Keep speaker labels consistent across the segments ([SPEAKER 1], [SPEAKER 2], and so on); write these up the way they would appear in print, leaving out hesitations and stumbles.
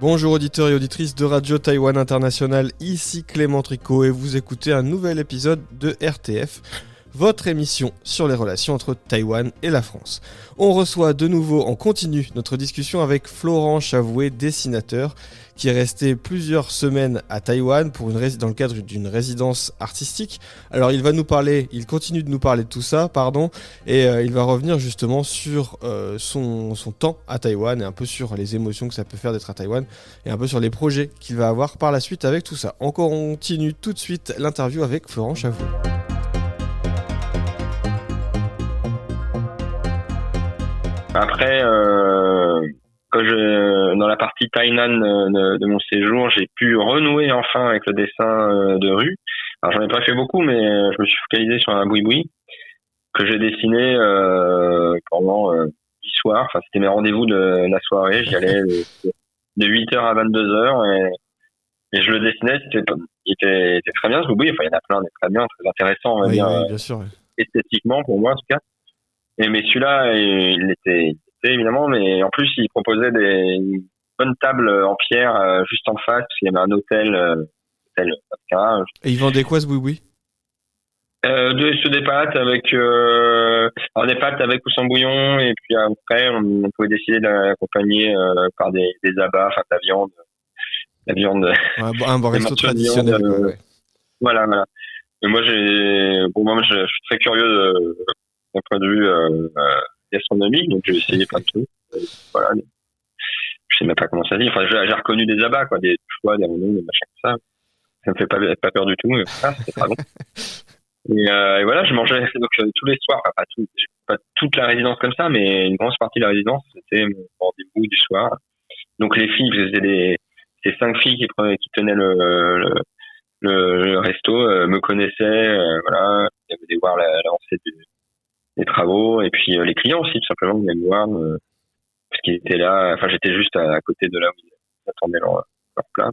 [SPEAKER 1] Bonjour auditeurs et auditrices de Radio Taïwan International, ici Clément Tricot et vous écoutez un nouvel épisode de RTF, votre émission sur les relations entre Taïwan et la France. On reçoit de nouveau en continu notre discussion avec Florent Chavoué, dessinateur, qui est resté plusieurs semaines à Taïwan dans le cadre d'une résidence artistique. Alors il continue de nous parler de tout ça, et il va revenir justement sur son temps à Taïwan et un peu sur les émotions que ça peut faire d'être à Taïwan et un peu sur les projets qu'il va avoir par la suite avec tout ça. On continue tout de suite l'interview avec Florent Chavoué.
[SPEAKER 2] Après, dans la partie Tainan de mon séjour, j'ai pu renouer enfin avec le dessin de rue. Alors j'en ai pas fait beaucoup, mais je me suis focalisé sur un boui-boui que j'ai dessiné pendant 10 soirs. Enfin, c'était mes rendez-vous de la soirée. J'y allais de 8h à 22h et je le dessinais. Il était très bien ce boui-boui. Enfin, il y en a plein, des très bien, très intéressant, on va dire,
[SPEAKER 1] bien sûr.
[SPEAKER 2] esthétiquement pour moi en tout cas. Mais celui-là, il était évidemment, mais en plus, il proposait une bonne table en pierre juste en face, parce qu'il y avait un hôtel,
[SPEAKER 1] Et il vendait quoi ce boui-boui?
[SPEAKER 2] Des pâtes des pâtes avec ou sans bouillon, et puis après, on pouvait décider d'accompagner par des abats, enfin la viande.
[SPEAKER 1] Un bon resto traditionnel, quoi, ouais.
[SPEAKER 2] Voilà. Et moi, je suis très curieux d'un point de vue gastronomique, donc j'ai essayé plein de trucs. Voilà. Je sais même pas comment ça dit. Enfin, j'ai reconnu des abats, quoi, des choix, des rondons, des machins comme ça. Ça me fait pas peur du tout. C'était très bon. Et voilà, je mangeais donc tous les soirs, enfin, pas toute la résidence comme ça, mais une grosse partie de la résidence, c'était mon rendez-vous du soir. Donc les filles, ces 5 filles qui tenaient le resto, me connaissaient, voilà, ils venaient voir l'avancée des travaux, et puis les clients aussi, tout simplement, venaient me voir, parce qu'ils étaient là. Enfin, j'étais juste à côté de là où ils attendaient leur plat.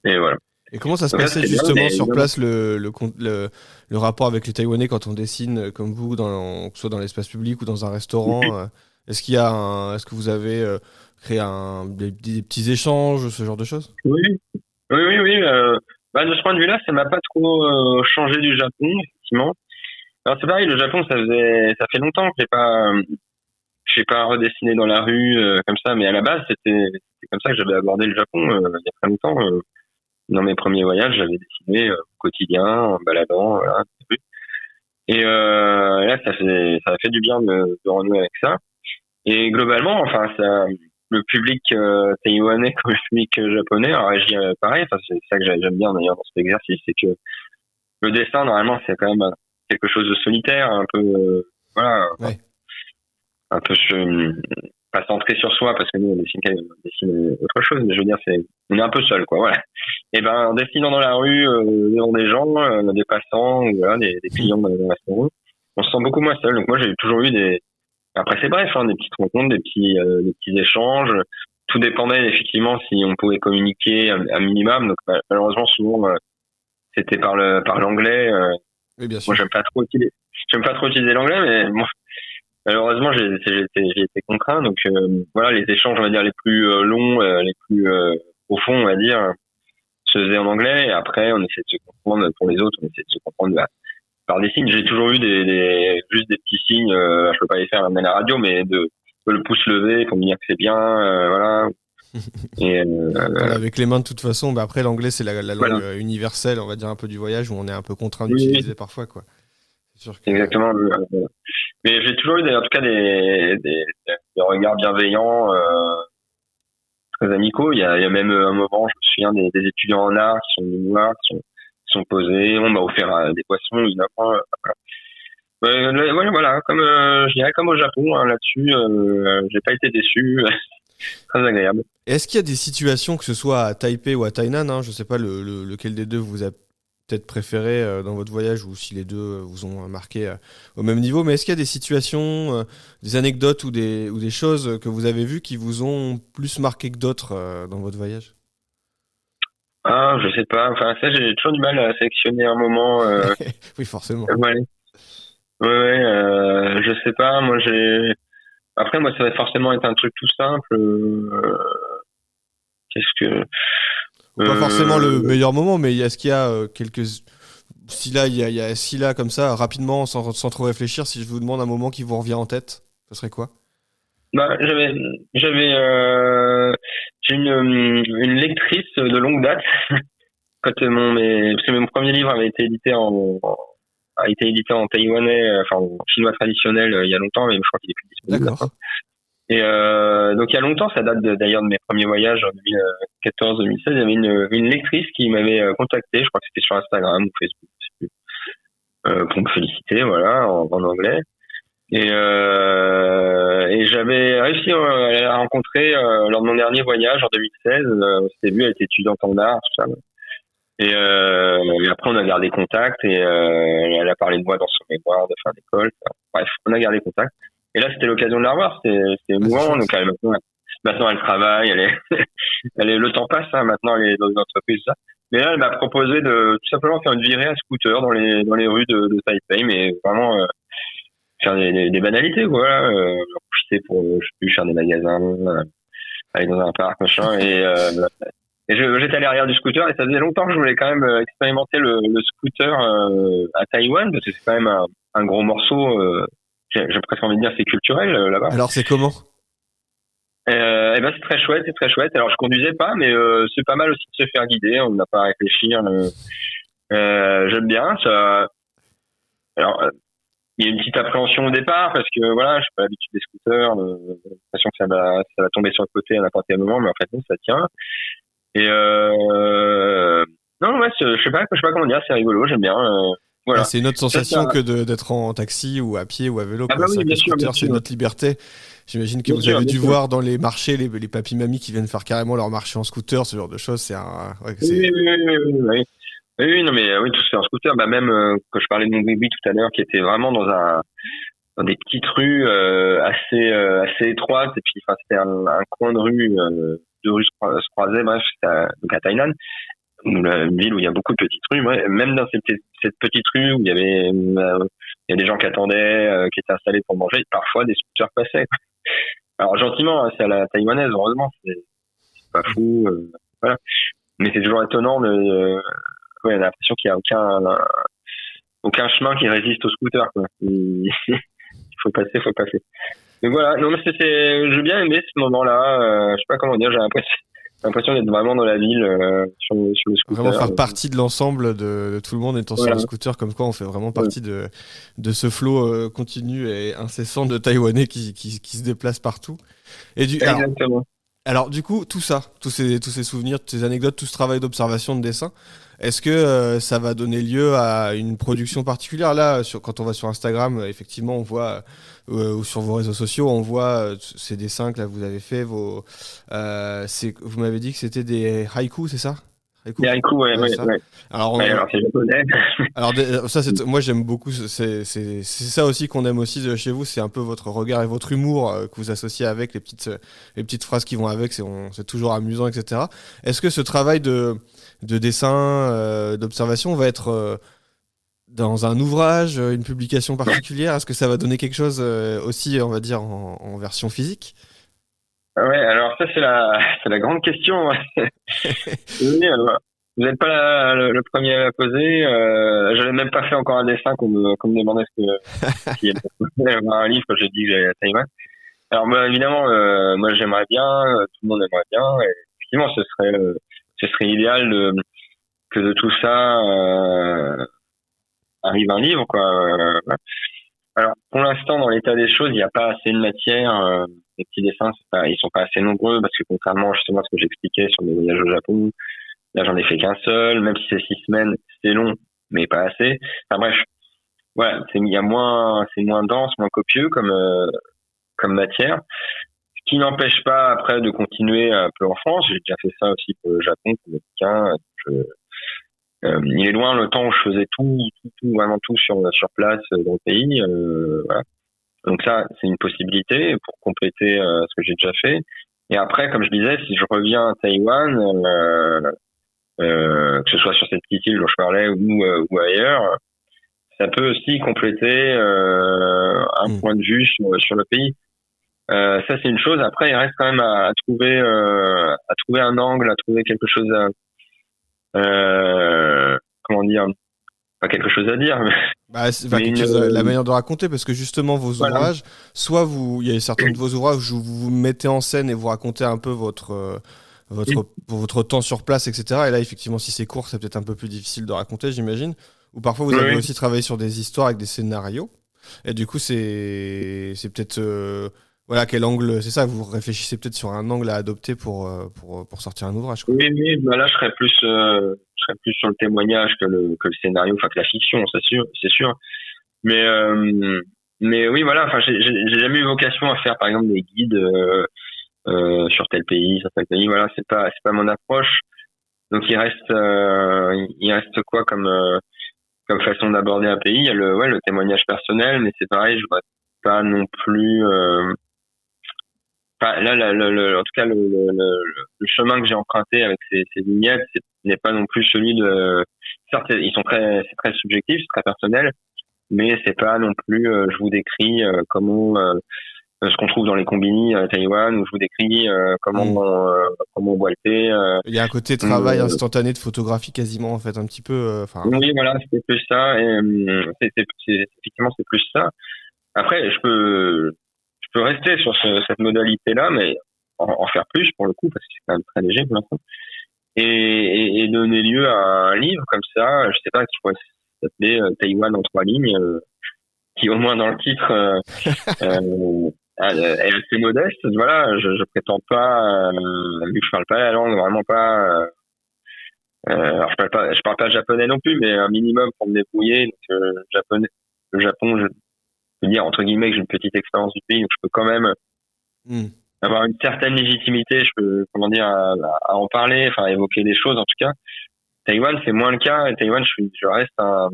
[SPEAKER 2] Et voilà.
[SPEAKER 1] Et comment ça se passait justement sur place le rapport avec les Taïwanais quand on dessine comme vous, que ce soit dans l'espace public ou dans un restaurant? Est-ce que vous avez créé des petits échanges, ce genre de choses?
[SPEAKER 2] Oui. De ce point de vue-là, ça m'a pas trop changé du Japon, effectivement. Alors c'est pareil, le Japon, ça fait longtemps que j'ai pas redessiné dans la rue comme ça, mais à la base, c'était comme ça que j'avais abordé le Japon il y a très longtemps. Dans mes premiers voyages, j'avais dessiné au quotidien, en baladant, voilà. Et là, ça a fait du bien de renouer avec ça. Et globalement, enfin, le public taïwanais comme le public japonais a réagi pareil. Enfin, c'est ça que j'aime bien d'ailleurs dans cet exercice, c'est que le dessin, normalement, c'est quand même quelque chose de solitaire, un peu, voilà,
[SPEAKER 1] ouais.
[SPEAKER 2] un peu pas centré sur soi, parce que nous, on dessine autre chose, mais je veux dire, on est un peu seul, quoi, voilà. Et en dessinant dans la rue, devant des gens, des passants, ou voilà, des clients dans les restaurants, on se sent beaucoup moins seul. Donc moi, j'ai toujours eu après c'est bref, des petites rencontres, des petits échanges. Tout dépendait effectivement si on pouvait communiquer un minimum. Donc malheureusement, souvent, c'était par l'anglais.
[SPEAKER 1] Oui, bien sûr.
[SPEAKER 2] Moi, j'aime pas trop utiliser l'anglais, mais bon, malheureusement, j'ai été contraint. Donc voilà, les échanges, on va dire, les plus longs, les plus profonds, on va dire, se faisaient en anglais. Et après, on essaie de se comprendre pour les autres. On essaie de se comprendre par des signes. J'ai toujours eu juste des petits signes. Je peux pas les faire à la radio, mais le pouce levé pour me dire que c'est bien, voilà. Et
[SPEAKER 1] voilà, avec les mains de toute façon. Après, l'anglais, c'est la langue
[SPEAKER 2] voilà.
[SPEAKER 1] Universelle, on va dire, un peu du voyage, où on est un peu contraint d'utiliser parfois, quoi.
[SPEAKER 2] C'est sûr que... Exactement. Mais j'ai toujours eu en tout cas des regards bienveillants, très amicaux. Il y a même un moment, je me souviens, des étudiants en art qui sont venus me voir, qui sont posés. On m'a offert des poissons, évidemment. Voilà, je dirais comme au Japon, là-dessus, j'ai pas été déçu. Très agréable.
[SPEAKER 1] Est-ce qu'il y a des situations, que ce soit à Taipei ou à Tainan, je sais pas lequel des deux vous a peut-être préféré dans votre voyage, ou si les deux vous ont marqué au même niveau, mais est-ce qu'il y a des situations, des anecdotes ou des choses que vous avez vues qui vous ont plus marqué que d'autres dans votre voyage?
[SPEAKER 2] Ah, je sais pas. Enfin, ça, j'ai toujours du mal à sélectionner un moment.
[SPEAKER 1] Oui, forcément.
[SPEAKER 2] Je sais pas. Après, moi, ça va forcément être un truc tout simple. Qu'est-ce que
[SPEAKER 1] Pas forcément le meilleur moment, mais est-ce qu'il y a quelques... Si là, il y a si là, comme ça, rapidement, sans trop réfléchir, si je vous demande un moment qui vous revient en tête, ce serait quoi?
[SPEAKER 2] Bah, j'ai une lectrice de longue date. Parce que mon premier livre avait été édité en taïwanais, enfin en chinois traditionnel il y a longtemps, mais je crois qu'il est plus disponible.
[SPEAKER 1] D'accord.
[SPEAKER 2] Et donc il y a longtemps, ça date d'ailleurs de mes premiers voyages en 2014-2016. Il y avait une lectrice qui m'avait contacté, je crois que c'était sur Instagram ou Facebook, je sais plus, pour me féliciter, voilà, en anglais. Et j'avais réussi à la rencontrer lors de mon dernier voyage en 2016. C'était lui, elle était étudiante en art, tout ça. Et après, on a gardé contact et elle a parlé de moi dans son mémoire de fin d'école. Bref, on a gardé contact. Et là, c'était l'occasion de la revoir. C'était émouvant. Donc, maintenant, elle travaille. Le temps passe. Hein, maintenant, elle est dans une entreprise. Ça. Mais là, elle m'a proposé de tout simplement faire une virée à scooter dans les rues de Taipei, mais vraiment faire des banalités, quoi. Profiter pour, je sais plus, faire des magasins, aller dans un parc, machin. Et j'étais à l'arrière du scooter et ça faisait longtemps que je voulais quand même expérimenter le scooter à Taïwan parce que c'est quand même un gros morceau. J'ai presque envie de dire c'est culturel là-bas.
[SPEAKER 1] Alors c'est comment?
[SPEAKER 2] Et ben c'est très chouette, c'est très chouette. Alors je conduisais pas, mais c'est pas mal aussi de se faire guider. On n'a pas à réfléchir. J'aime bien ça. Alors il y a une petite appréhension au départ parce que voilà, je suis pas l'habitude des scooters. J'ai l'impression que ça va tomber sur le côté à n'importe quel moment, mais en fait non, ça tient. Et non, ouais, je sais pas comment dire, c'est rigolo, j'aime bien. Voilà.
[SPEAKER 1] C'est une autre sensation que d'être en taxi ou à pied ou à vélo.
[SPEAKER 2] Ah bah oui, bien sûr,
[SPEAKER 1] scooter, c'est notre liberté. J'imagine que vous avez dû voir dans les marchés les papis-mamies qui viennent faire carrément leur marché en scooter, ce genre de choses.
[SPEAKER 2] Oui, non mais oui, tout c'est en scooter. Bah même quand je parlais de mon bébé tout à l'heure, qui était vraiment dans des petites rues assez étroites, et puis enfin c'était un coin de rue. Deux rues se croisaient, bref, donc à Thaïlande, une ville où il y a beaucoup de petites rues. Ouais, même dans cette petite rue où il y a des gens qui attendaient, qui étaient installés pour manger, parfois des scooters passaient. Alors gentiment, hein, c'est à la taïwanaise, heureusement, c'est pas fou, voilà. Mais c'est toujours étonnant on a l'impression qu'il y a aucun chemin qui résiste au scooter, quoi. Il faut passer. Donc voilà, non mais j'ai bien aimé ce moment-là. Je sais pas comment dire, j'ai l'impression d'être vraiment dans la ville sur le scooter.
[SPEAKER 1] Vraiment faire partie de l'ensemble de tout le monde étant sur le scooter, comme quoi on fait vraiment partie de ce flot continu et incessant de Taïwanais qui se déplacent partout.
[SPEAKER 2] Exactement.
[SPEAKER 1] Alors du coup, tout ça, tous ces souvenirs, toutes ces anecdotes, tout ce travail d'observation, de dessin, est-ce que ça va donner lieu à une production particulière? Là, quand on va sur Instagram, effectivement, on voit, ou sur vos réseaux sociaux, on voit ces dessins que là, vous avez fait. Vous m'avez dit que c'était des haïkus, c'est ça?
[SPEAKER 2] Des haïkus, ouais.
[SPEAKER 1] Alors,
[SPEAKER 2] c'est japonais.
[SPEAKER 1] Alors ça, moi j'aime beaucoup. C'est ça aussi qu'on aime aussi de chez vous. C'est un peu votre regard et votre humour que vous associez avec les petites phrases qui vont avec. C'est toujours amusant, etc. Est-ce que ce travail de dessin, d'observation va être dans un ouvrage, une publication particulière? Est-ce que ça va donner quelque chose aussi, on va dire, en version physique?
[SPEAKER 2] Ouais, alors ça c'est la grande question. Oui, vous n'êtes pas le premier à la poser. J'avais même pas fait encore un dessin qu'on me demandait s'il y avait un livre quand j'ai dit que j'allais à Taïwan. Alors évidemment, moi j'aimerais bien, tout le monde aimerait bien. Et effectivement, ce serait idéal que de tout ça arrive un livre, quoi. Alors, pour l'instant, dans l'état des choses, il n'y a pas assez de matière. Les petits dessins, ils sont pas assez nombreux parce que contrairement justement à ce que j'expliquais sur mes voyages au Japon, là, j'en ai fait qu'un seul. Même si c'est 6 semaines, c'est long, mais pas assez. Enfin bref, voilà, c'est moins dense, moins copieux comme matière. Ce qui n'empêche pas après de continuer un peu en France. J'ai déjà fait ça aussi pour le Japon, pour le bouquin. Il est loin le temps où je faisais tout, vraiment tout sur place dans le pays. Voilà. Donc ça, c'est une possibilité pour compléter ce que j'ai déjà fait. Et après, comme je disais, si je reviens à Taïwan, que ce soit sur cette petite île dont je parlais ou ailleurs, ça peut aussi compléter un point de vue sur le pays. Ça c'est une chose. Après, il reste quand même à trouver un angle, à trouver quelque chose comment dire, pas quelque chose à dire, mais
[SPEAKER 1] la manière de raconter, parce que justement vos ouvrages, soit il y a certains de vos ouvrages où vous vous mettez en scène et vous racontez un peu votre temps sur place, etc. Et là, effectivement, si c'est court, c'est peut-être un peu plus difficile de raconter, j'imagine. Ou parfois, vous avez aussi travaillé sur des histoires avec des scénarios. Et du coup, c'est peut-être... quel angle... C'est ça, vous réfléchissez peut-être sur un angle à adopter pour sortir un ouvrage, quoi.
[SPEAKER 2] Oui, là, je serais plus sur le témoignage que le scénario, enfin que la fiction, c'est sûr. Mais oui, voilà, enfin, j'ai jamais eu vocation à faire, par exemple, des guides sur tel pays, voilà, c'est pas mon approche. Donc il reste quoi comme façon d'aborder un pays. Il y a le témoignage personnel, mais c'est pareil, je vois pas non plus en tout cas le chemin que j'ai emprunté avec ces vignettes n'est pas non plus celui de, certes c'est très subjectif, c'est très personnel, mais c'est pas non plus je vous décris comment ce qu'on trouve dans les combini à Taïwan, où je vous décris comment on boit le thé.
[SPEAKER 1] Il y a un côté travail instantané de photographie quasiment, en fait, un petit peu.
[SPEAKER 2] Oui, voilà, c'est plus ça. Et effectivement, c'est plus ça. Après, je peux rester sur cette modalité-là, mais en faire plus pour le coup, parce que c'est quand même très léger pour l'instant. Et donner lieu à un livre comme ça, je sais pas, qui pourrait s'appeler Taïwan en 3 lignes, qui au moins dans le titre est assez modeste. Voilà, je prétends pas, vu que je parle pas la langue, vraiment pas. Alors je parle pas japonais non plus, mais un minimum pour me débrouiller. Donc le Japon, je peux dire entre guillemets que j'ai une petite expérience du pays, donc je peux quand même avoir une certaine légitimité. Je peux à en parler, enfin à évoquer des choses en tout cas. Taïwan, c'est moins le cas. Taïwan, je reste un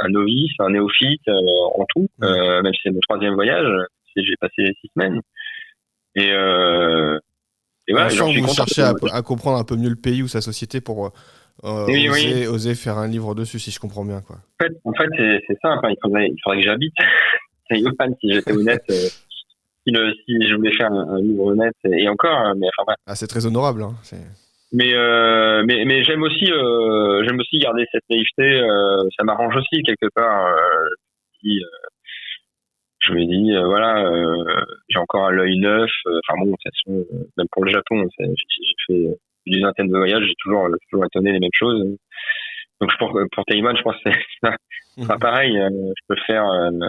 [SPEAKER 2] novice, un néophyte en tout, même si c'est mon 3e voyage, j'ai passé 6 semaines. Et voilà,
[SPEAKER 1] je sens que vous cherchez à comprendre un peu mieux le pays ou sa société pour oser faire un livre dessus, si je comprends bien, quoi.
[SPEAKER 2] En fait, c'est simple. Il faudrait que j'habite Taïwan, si j'étais honnête. Si je voulais faire un livre honnête, et encore, mais enfin.
[SPEAKER 1] Ah, c'est très honorable, hein.
[SPEAKER 2] Mais j'aime aussi garder cette naïveté. Ça m'arrange aussi quelque part. Je me dis voilà, j'ai encore un œil neuf. Enfin bon, de toute façon, même pour le Japon, j'ai fait une vingtaine de voyages, j'ai toujours étonné les mêmes choses. Donc pour Taïwan, je pense que c'est pas pareil. Je peux faire une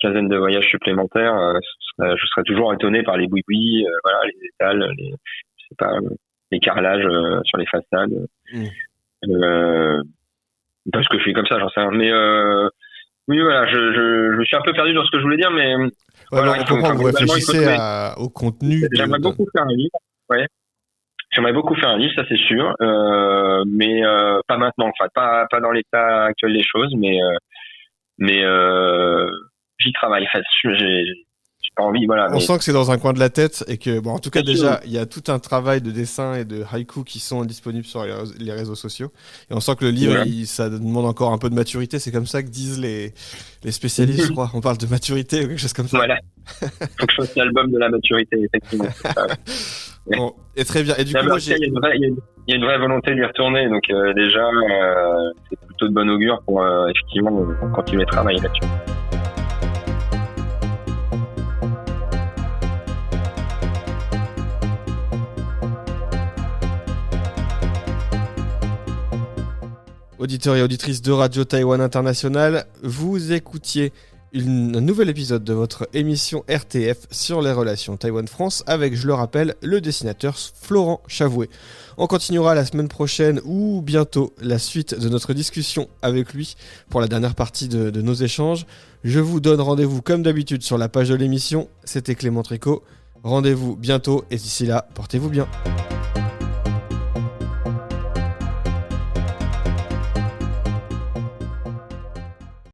[SPEAKER 2] quinzaine de voyages supplémentaires. Je serais toujours étonné par les boui-boui, voilà, les étals, les carrelages sur les façades. Parce que je suis comme ça, j'en sais rien. Mais oui, voilà, je suis un peu perdu dans ce que je voulais dire, mais
[SPEAKER 1] voilà, on comprend que vous réfléchissez au contenu.
[SPEAKER 2] J'aimerais beaucoup faire un livre. Ouais. J'aimerais beaucoup faire un livre, ça c'est sûr, mais pas maintenant, enfin pas dans l'état actuel des choses, mais j'y travaille. En fait, j'ai pas envie, voilà.
[SPEAKER 1] On sent que c'est dans un coin de la tête et que, bon, en tout cas, déjà, il y a tout un travail de dessin et de haïku qui sont disponibles sur les réseaux sociaux. Et on sent que le livre, ça demande encore un peu de maturité. C'est comme ça que disent les spécialistes, je crois. On parle de maturité ou quelque chose comme ça.
[SPEAKER 2] Voilà. Faut que je fasse l'album de la maturité, effectivement.
[SPEAKER 1] Bon, et très bien. Et du coup,
[SPEAKER 2] il y a une vraie volonté d'y retourner. Donc, déjà, c'est plutôt de bon augure pour, effectivement, continuer à travailler là-dessus.
[SPEAKER 1] Auditeurs et auditrices de Radio Taïwan International, vous écoutiez un nouvel épisode de votre émission RTF sur les relations Taïwan-France avec, je le rappelle, le dessinateur Florent Chavoué. On continuera la semaine prochaine ou bientôt la suite de notre discussion avec lui pour la dernière partie de nos échanges. Je vous donne rendez-vous comme d'habitude sur la page de l'émission. C'était Clément Tricot. Rendez-vous bientôt et d'ici là, portez-vous bien.